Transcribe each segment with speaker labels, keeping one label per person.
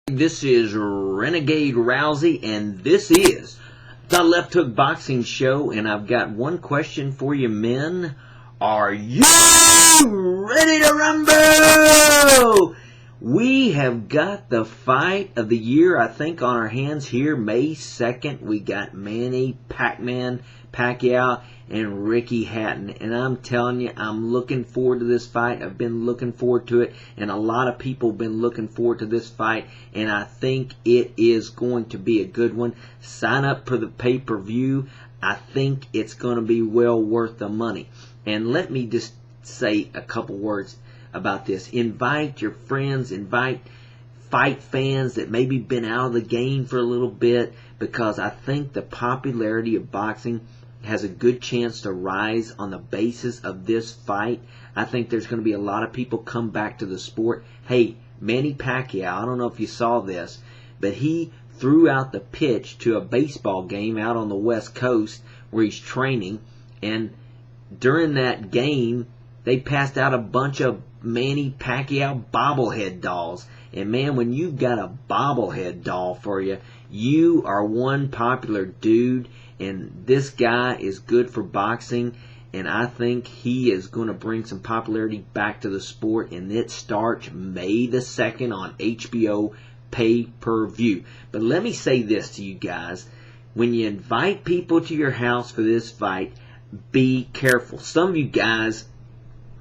Speaker 1: This is Renegade Rousey, and this is the Left Hook Boxing Show, and I've got one question for you, men. Are you ready to rumble? We have got the fight of the year, I think, on our hands here. May 2nd, we got Manny, Pacquiao, and Ricky Hatton. And I'm telling you, I'm looking forward to this fight. I've been looking forward to it, and a lot of people have been looking forward to this fight, and I think it is going to be a good one. Sign up for the pay-per-view. I think it's going to be well worth the money. And let me just say a couple words about this. Invite your friends, invite fight fans that maybe been out of the game for a little bit, because I think the popularity of boxing has a good chance to rise on the basis of this fight. I think there's going to be a lot of people come back to the sport. Hey, Manny Pacquiao, I don't know if you saw this, but he threw out the pitch to a baseball game out on the West Coast where he's training, and during that game, they passed out a bunch of Manny Pacquiao bobblehead dolls. And man, when you've got a bobblehead doll for you, you are one popular dude. And this guy is good for boxing. And I think he is going to bring some popularity back to the sport. And it starts May the 2nd on HBO pay-per-view. But let me say this to you guys. When you invite people to your house for this fight, be careful. Some of you guys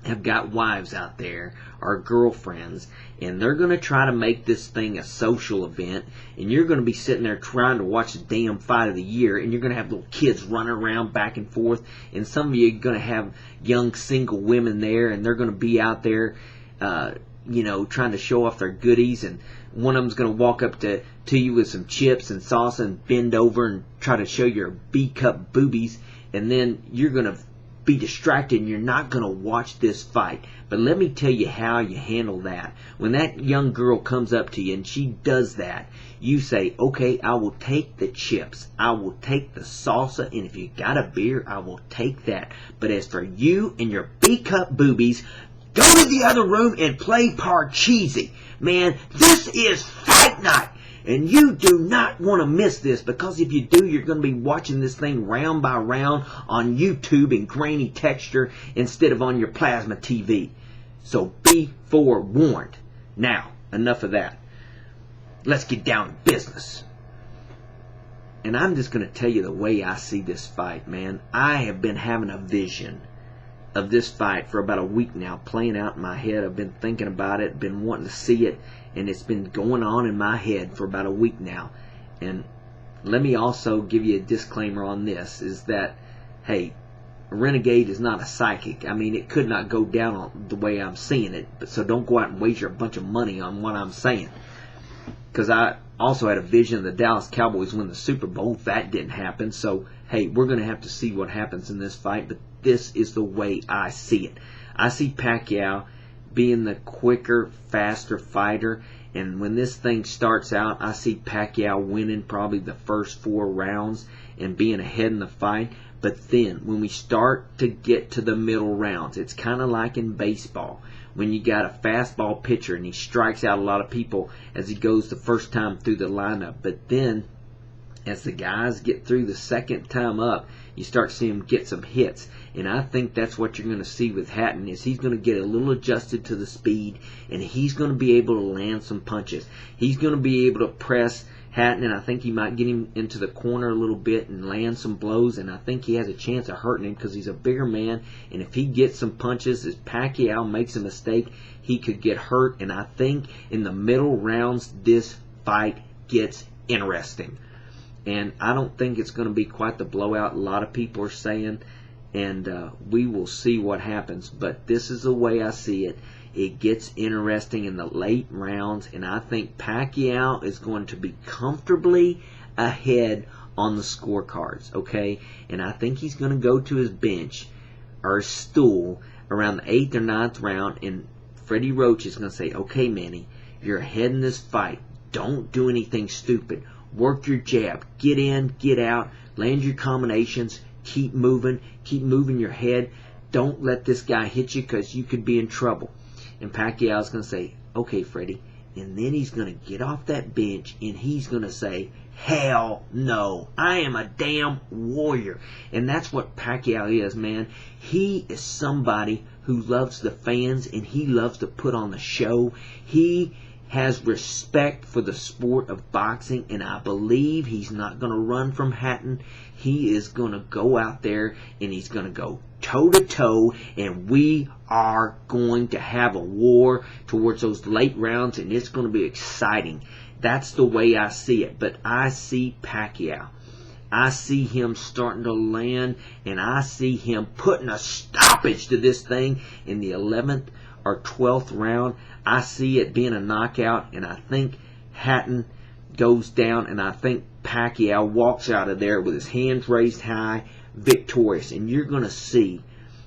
Speaker 1: have got wives out there or girlfriends, and they're going to try to make this thing a social event, and you're going to be sitting there trying to watch the damn fight of the year, and you're going to have little kids running around back and forth, and some of you are going to have young single women there, and they're going to be out there trying to show off their goodies, and one of them's going to walk up to you with some chips and salsa and bend over and try to show your B-cup boobies, and then you're going to be distracted and you're not going to watch this fight. But let me tell you how you handle that. When that young girl comes up to you and she does that, you say, okay, I will take the chips, I will take the salsa, and if you got a beer, I will take that. But as for you and your B-cup boobies, go to the other room and play Parcheesi. Man, this is fight night. And you do not want to miss this, because if you do, you're going to be watching this thing round by round on YouTube in grainy texture instead of on your plasma TV. So be forewarned. Now, enough of that. Let's get down to business. And I'm just going to tell you the way I see this fight, man. I have been having a vision of this fight for about a week now, playing out in my head. I've been thinking about it, been wanting to see it, and it's been going on in my head for about a week now. And let me also give you a disclaimer on this, is that, hey, Renegade is not a psychic. I mean, it could not go down the way I'm seeing it, but so don't go out and wager a bunch of money on what I'm saying. Because I also had a vision of the Dallas Cowboys win the Super Bowl. That didn't happen. So, hey, we're going to have to see what happens in this fight, but this is the way I see it. I see Pacquiao being the quicker, faster fighter, and when this thing starts out, I see Pacquiao winning probably the first 4 rounds and being ahead in the fight. But then, when we start to get to the middle rounds, it's kind of like in baseball. When you got a fastball pitcher and he strikes out a lot of people as he goes the first time through the lineup. But then, as the guys get through the second time up, you start seeing him get some hits. And I think that's what you're going to see with Hatton, is he's going to get a little adjusted to the speed, and he's going to be able to land some punches. He's going to be able to press Hatton, and I think he might get him into the corner a little bit and land some blows, and I think he has a chance of hurting him because he's a bigger man, and if he gets some punches, if Pacquiao makes a mistake, he could get hurt. And I think in the middle rounds, this fight gets interesting. And I don't think it's going to be quite the blowout a lot of people are saying, and we will see what happens. But this is the way I see it. It gets interesting in the late rounds, and I think Pacquiao is going to be comfortably ahead on the scorecards, okay? And I think he's going to go to his bench or his stool around the 8th or 9th round, and Freddie Roach is going to say, okay, Manny, you're ahead in this fight. Don't do anything stupid. Work your jab. Get in, get out, land your combinations, keep moving your head. Don't let this guy hit you because you could be in trouble. And Pacquiao's going to say, okay, Freddie, And then he's going to get off that bench and he's going to say, hell no, I am a damn warrior. And that's what Pacquiao is, man. He is somebody who loves the fans and he loves to put on the show. He has respect for the sport of boxing, and I believe he's not going to run from Hatton. He is going to go out there and he's going to go toe-to-toe, and we are going to have a war towards those late rounds, and it's going to be exciting. That's the way I see it. But I see Pacquiao. I see him starting to land, and I see him putting a stoppage to this thing in the 11th or 12th round. I see it being a knockout, and I think Hatton goes down, and I think Pacquiao walks out of there with his hands raised high, victorious. And you're going to see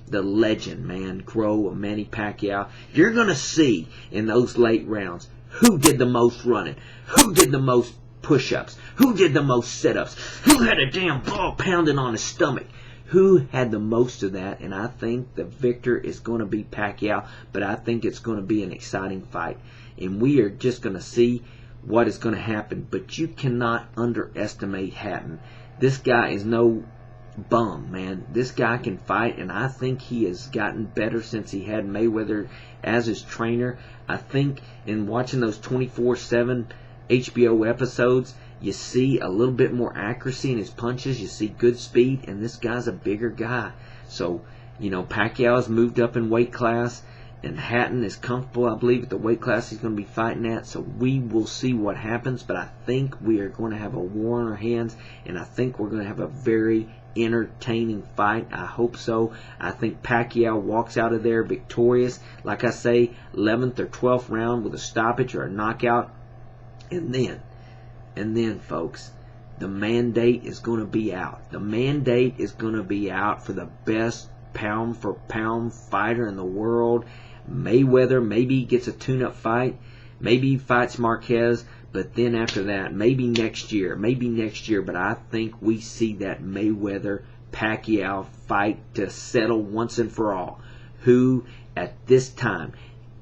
Speaker 1: the legend, man, grow of Manny Pacquiao. You're going to see in those late rounds who did the most running, who did the most push-ups, who did the most sit-ups, who had a damn ball pounding on his stomach, who had the most of that. And I think the victor is going to be Pacquiao, but I think it's going to be an exciting fight. And we are just going to see what is going to happen. But you cannot underestimate Hatton. This guy is no bum, man. This guy can fight, and I think he has gotten better since he had Mayweather as his trainer. I think in watching those 24/7 HBO episodes, you see a little bit more accuracy in his punches. You see good speed, and this guy's a bigger guy. So, Pacquiao has moved up in weight class, and Hatton is comfortable, I believe, at the weight class he's going to be fighting at. So we will see what happens, but I think we are going to have a war on our hands, and I think we're going to have a very entertaining fight. I hope so. I think Pacquiao walks out of there victorious. Like I say, 11th or 12th round with a stoppage or a knockout. And then, folks, the mandate is going to be out. The mandate is going to be out for the best pound-for-pound fighter in the world. Mayweather, maybe he gets a tune-up fight. Maybe he fights Marquez. But then after that, maybe next year. But I think we see that Mayweather-Pacquiao fight to settle once and for all. Who, at this time,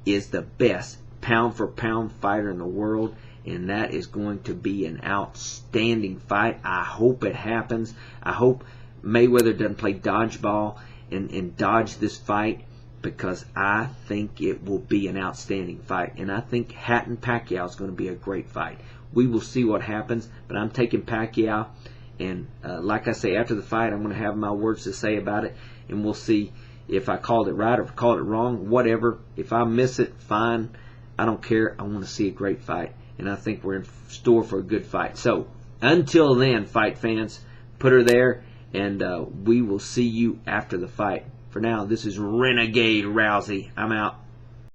Speaker 1: is the best pound-for-pound fighter in the world. And that is going to be an outstanding fight. I hope it happens. I hope Mayweather doesn't play dodgeball and dodge this fight, because I think it will be an outstanding fight. And I think Hatton Pacquiao is going to be a great fight. We will see what happens, but I'm taking Pacquiao. And like I say, after the fight, I'm going to have my words to say about it, and we'll see if I called it right or if I called it wrong, whatever. If I miss it, fine. I don't care. I want to see a great fight. And I think we're in store for a good fight. So, until then, fight fans, put her there, and we will see you after the fight. For now, this is Renegade Rousey. I'm out.